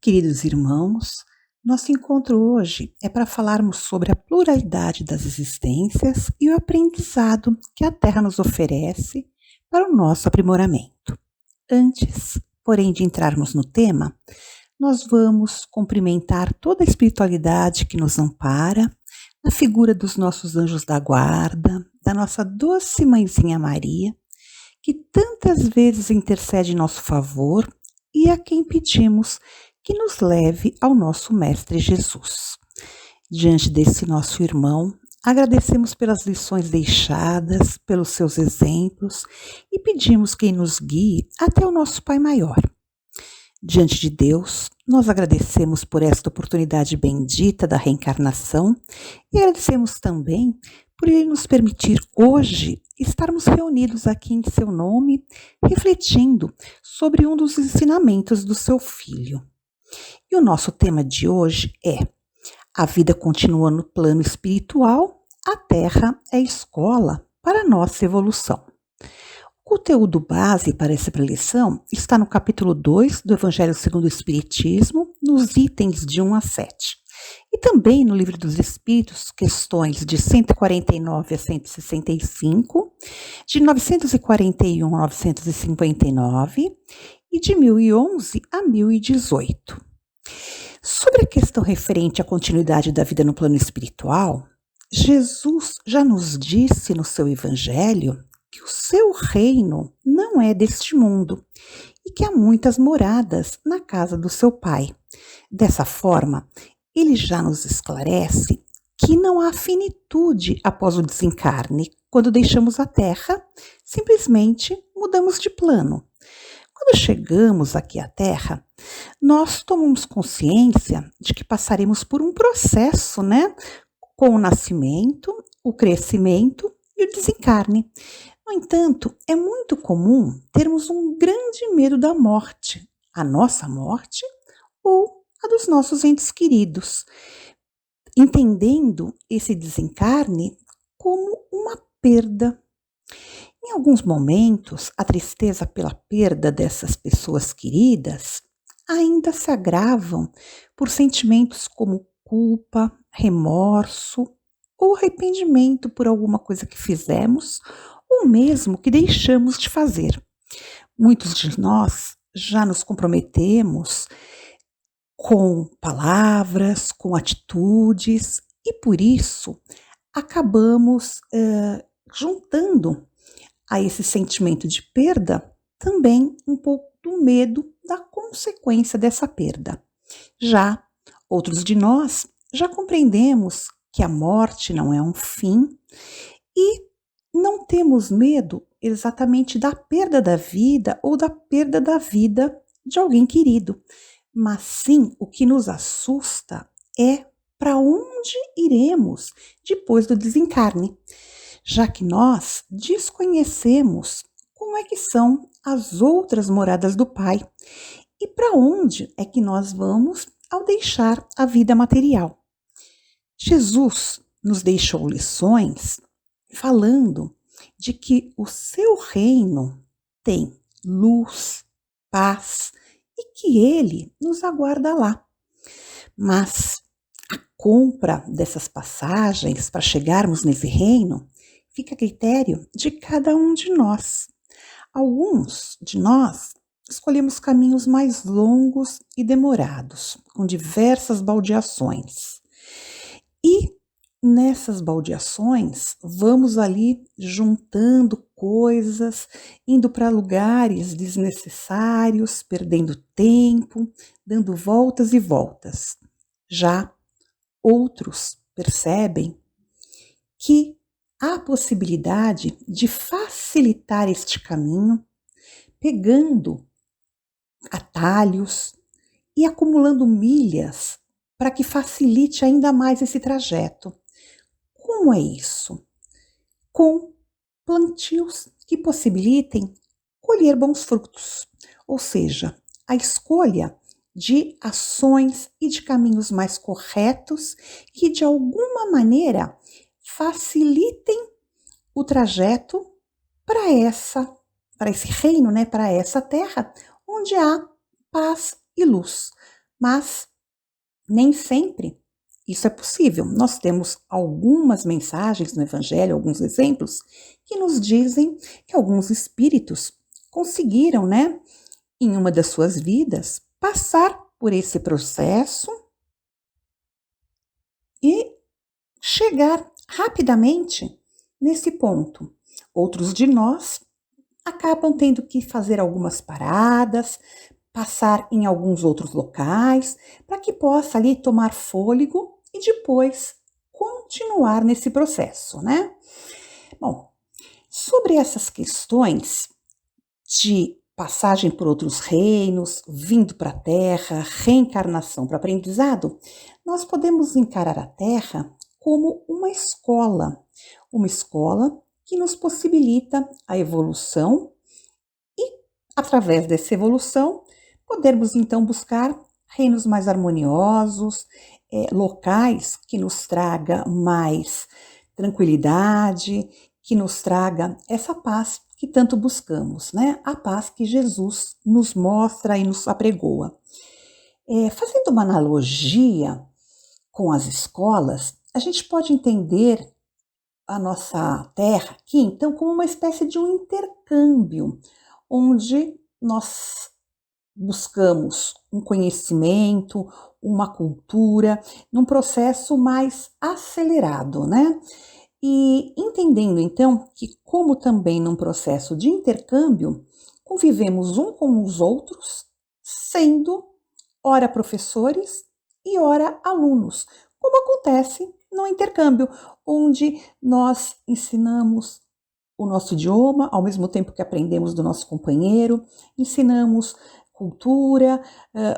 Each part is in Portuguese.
Queridos irmãos, nosso encontro hoje é para falarmos sobre a pluralidade das existências e o aprendizado que a Terra nos oferece para o nosso aprimoramento. Antes, porém, de entrarmos no tema, nós vamos cumprimentar toda a espiritualidade que nos ampara, na figura dos nossos anjos da guarda, da nossa doce mãezinha Maria, que tantas vezes intercede em nosso favor e a quem pedimos que nos leve ao nosso Mestre Jesus. Diante desse nosso irmão, agradecemos pelas lições deixadas, pelos seus exemplos e pedimos que nos guie até o nosso Pai Maior. Diante de Deus, nós agradecemos por esta oportunidade bendita da reencarnação e agradecemos também por Ele nos permitir hoje estarmos reunidos aqui em seu nome, refletindo sobre um dos ensinamentos do seu Filho. E o nosso tema de hoje é: a vida continua no plano espiritual, a Terra é escola para a nossa evolução. O conteúdo base para essa preleção está no capítulo 2 do Evangelho segundo o Espiritismo, nos itens de 1 a 7. E também no Livro dos Espíritos, questões de 149 a 165, de 941 a 959 e de 1011 a 1018. Sobre a questão referente à continuidade da vida no plano espiritual, Jesus já nos disse no seu Evangelho que o seu reino não é deste mundo e que há muitas moradas na casa do seu Pai. Dessa forma, ele já nos esclarece que não há finitude após o desencarne. Quando deixamos a Terra, simplesmente mudamos de plano. Quando chegamos aqui à Terra, nós tomamos consciência de que passaremos por um processo, com o nascimento, o crescimento e o desencarne. No entanto, é muito comum termos um grande medo da morte, a nossa morte ou a dos nossos entes queridos, entendendo esse desencarne como uma perda. Em alguns momentos, a tristeza pela perda dessas pessoas queridas ainda se agravam por sentimentos como culpa, remorso ou arrependimento por alguma coisa que fizemos ou mesmo que deixamos de fazer. Muitos de nós já nos comprometemos com palavras, com atitudes e por isso acabamos juntando a esse sentimento de perda também um pouco do medo da consequência dessa perda. Já outros de nós já compreendemos que a morte não é um fim e não temos medo exatamente da perda da vida ou da perda da vida de alguém querido, mas sim o que nos assusta é para onde iremos depois do desencarne, já que nós desconhecemos como é que são as outras moradas do Pai e para onde é que nós vamos ao deixar a vida material. Jesus nos deixou lições falando de que o seu reino tem luz, paz e que ele nos aguarda lá. Mas a compra dessas passagens para chegarmos nesse reino fica a critério de cada um de nós. Alguns de nós escolhemos caminhos mais longos e demorados, com diversas baldeações. E nessas baldeações, vamos ali juntando coisas, indo para lugares desnecessários, perdendo tempo, dando voltas e voltas. Já outros percebem que há a possibilidade de facilitar este caminho, pegando atalhos e acumulando milhas para que facilite ainda mais esse trajeto. Como é isso? Com plantios que possibilitem colher bons frutos, ou seja, a escolha de ações e de caminhos mais corretos que de alguma maneira facilitem o trajeto para esse reino, para essa terra, onde há paz e luz. Mas nem sempre isso é possível. Nós temos algumas mensagens no Evangelho, alguns exemplos, que nos dizem que alguns espíritos conseguiram, né, em uma das suas vidas, passar por esse processo e chegar rapidamente nesse ponto. Outros de nós acabam tendo que fazer algumas paradas, passar em alguns outros locais, para que possa ali tomar fôlego e depois continuar nesse processo, né? Bom, sobre essas questões de passagem por outros reinos, vindo para a Terra, reencarnação para aprendizado, nós podemos encarar a Terra como uma escola que nos possibilita a evolução e, através dessa evolução, podermos então buscar reinos mais harmoniosos, locais que nos traga mais tranquilidade, que nos traga essa paz que tanto buscamos, né? A paz que Jesus nos mostra e nos apregoa. Fazendo uma analogia com as escolas, a gente pode entender a nossa terra aqui, então, como uma espécie de um intercâmbio, onde nós buscamos um conhecimento, uma cultura, num processo mais acelerado, né? E entendendo então que, como também num processo de intercâmbio, convivemos um com os outros, sendo ora professores e ora alunos, como acontece no intercâmbio, onde nós ensinamos o nosso idioma, ao mesmo tempo que aprendemos do nosso companheiro, ensinamos cultura,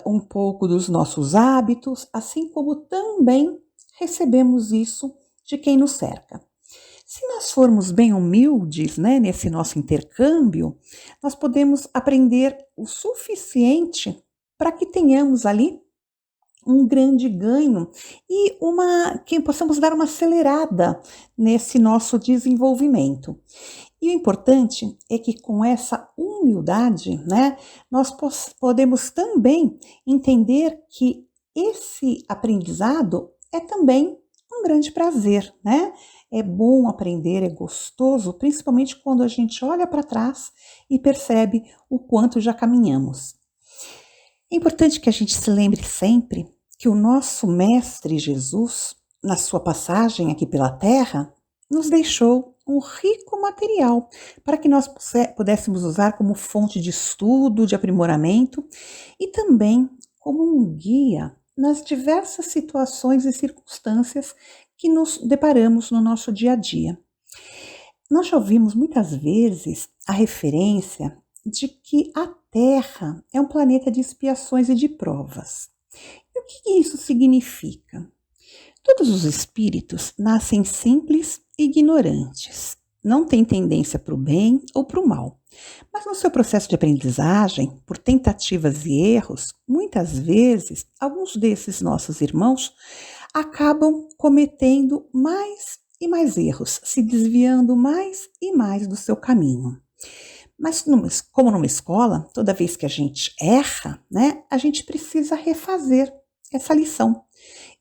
um pouco dos nossos hábitos, assim como também recebemos isso de quem nos cerca. Se nós formos bem humildes, né, nesse nosso intercâmbio, nós podemos aprender o suficiente para que tenhamos ali um grande ganho e que possamos dar uma acelerada nesse nosso desenvolvimento. E o importante é que com essa humildade, né, nós podemos também entender que esse aprendizado é também um grande prazer, né? É bom aprender, é gostoso, principalmente quando a gente olha para trás e percebe o quanto já caminhamos. É importante que a gente se lembre sempre que o nosso Mestre Jesus, na sua passagem aqui pela Terra, nos deixou um rico material para que nós pudéssemos usar como fonte de estudo, de aprimoramento e também como um guia nas diversas situações e circunstâncias que nos deparamos no nosso dia a dia. Nós já ouvimos muitas vezes a referência de que a Terra é um planeta de expiações e de provas. E o que isso significa? Todos os espíritos nascem simples e ignorantes, não têm tendência para o bem ou para o mal. Mas no seu processo de aprendizagem, por tentativas e erros, muitas vezes, alguns desses nossos irmãos acabam cometendo mais e mais erros, se desviando mais e mais do seu caminho. Mas como numa escola, toda vez que a gente erra, né, a gente precisa refazer essa lição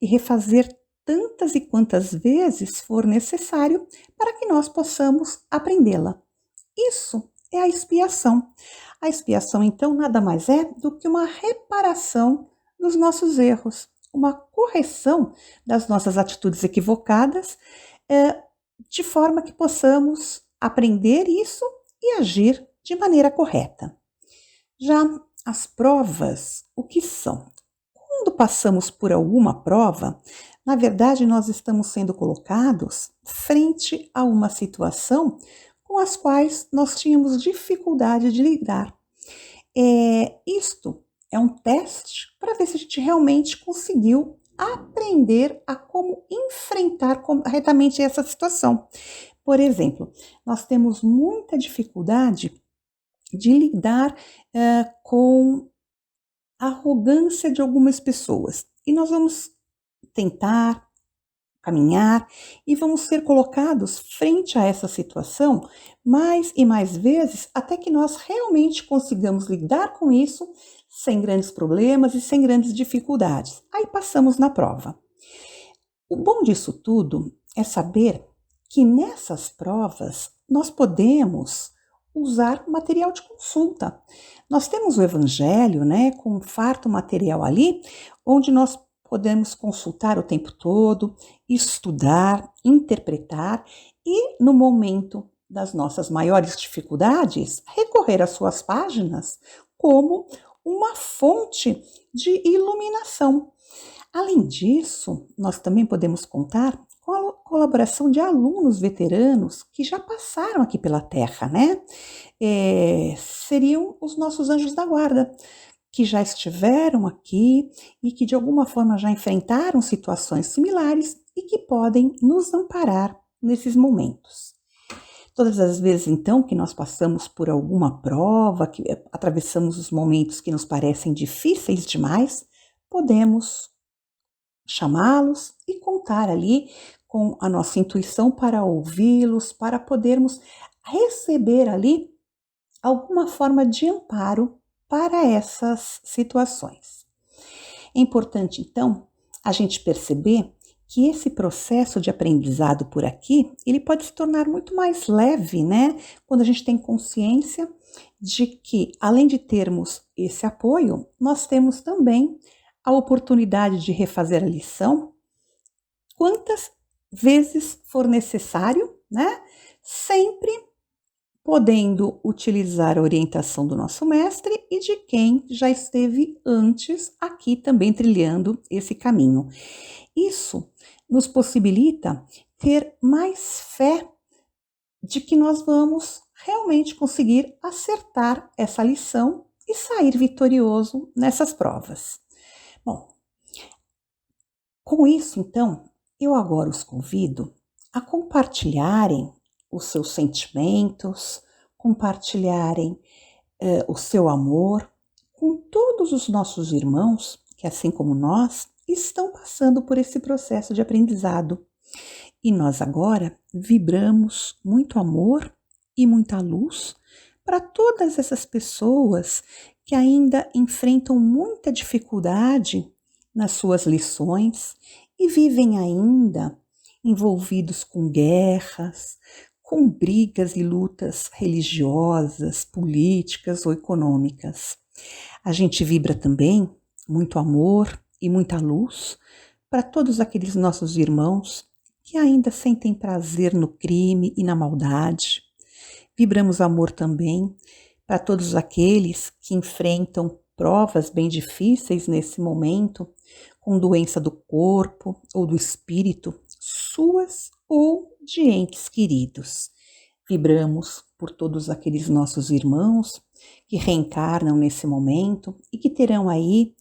e refazer tantas e quantas vezes for necessário para que nós possamos aprendê-la. Isso é a expiação. A expiação, então, nada mais é do que uma reparação dos nossos erros, uma correção das nossas atitudes equivocadas, de forma que possamos aprender isso e agir de maneira correta. Já as provas, o que são? Quando passamos por alguma prova, na verdade nós estamos sendo colocados frente a uma situação com as quais nós tínhamos dificuldade de lidar. Isto é um teste para ver se a gente realmente conseguiu aprender a como enfrentar corretamente essa situação. Por exemplo, nós temos muita dificuldade de lidar com a arrogância de algumas pessoas. E nós vamos tentar caminhar e vamos ser colocados frente a essa situação mais e mais vezes até que nós realmente consigamos lidar com isso sem grandes problemas e sem grandes dificuldades. Aí passamos na prova. O bom disso tudo é saber que nessas provas nós podemos usar material de consulta. Nós temos o Evangelho, né, com um farto material ali, onde nós podemos consultar o tempo todo, estudar, interpretar e, no momento das nossas maiores dificuldades, recorrer às suas páginas como uma fonte de iluminação. Além disso, nós também podemos contar com a colaboração de alunos veteranos que já passaram aqui pela Terra, né? Seriam os nossos anjos da guarda, que já estiveram aqui e que de alguma forma já enfrentaram situações similares e que podem nos amparar nesses momentos. Todas as vezes, então, que nós passamos por alguma prova, que atravessamos os momentos que nos parecem difíceis demais, podemos chamá-los e contar ali com a nossa intuição para ouvi-los, para podermos receber ali alguma forma de amparo para essas situações. É importante, então, a gente perceber que esse processo de aprendizado por aqui, ele pode se tornar muito mais leve, né? Quando a gente tem consciência de que, além de termos esse apoio, nós temos também a oportunidade de refazer a lição quantas vezes for necessário, né? Sempre podendo utilizar a orientação do nosso mestre e de quem já esteve antes aqui também trilhando esse caminho. Isso nos possibilita ter mais fé de que nós vamos realmente conseguir acertar essa lição e sair vitorioso nessas provas. Bom, com isso, então, eu agora os convido a compartilharem os seus sentimentos, compartilharem o seu amor com todos os nossos irmãos que, assim como nós, estão passando por esse processo de aprendizado. E nós agora vibramos muito amor e muita luz para todas essas pessoas que ainda enfrentam muita dificuldade nas suas lições e vivem ainda envolvidos com guerras, com brigas e lutas religiosas, políticas ou econômicas. A gente vibra também muito amor e muita luz para todos aqueles nossos irmãos que ainda sentem prazer no crime e na maldade. Vibramos amor também para todos aqueles que enfrentam provas bem difíceis nesse momento, com doença do corpo ou do espírito, suas ou de entes queridos. Vibramos por todos aqueles nossos irmãos que reencarnam nesse momento e que terão aí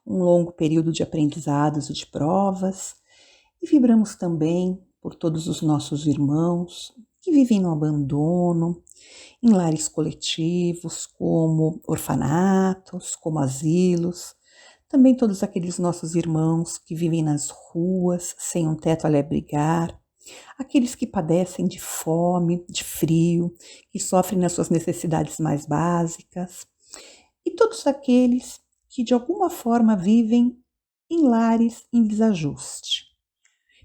um longo período de aprendizados e de provas. E vibramos também por todos os nossos irmãos que vivem no abandono, em lares coletivos, como orfanatos, como asilos. Também todos aqueles nossos irmãos que vivem nas ruas, sem um teto a lhe abrigar, aqueles que padecem de fome, de frio, que sofrem nas suas necessidades mais básicas, e todos aqueles que de alguma forma vivem em lares em desajuste.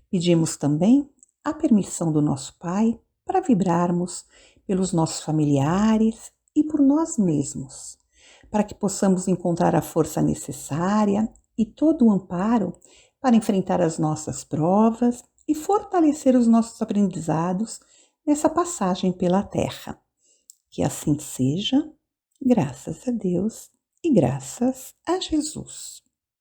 Pedimos também a permissão do nosso Pai para vibrarmos pelos nossos familiares e por nós mesmos, para que possamos encontrar a força necessária e todo o amparo para enfrentar as nossas provas e fortalecer os nossos aprendizados nessa passagem pela Terra. Que assim seja, graças a Deus e graças a Jesus.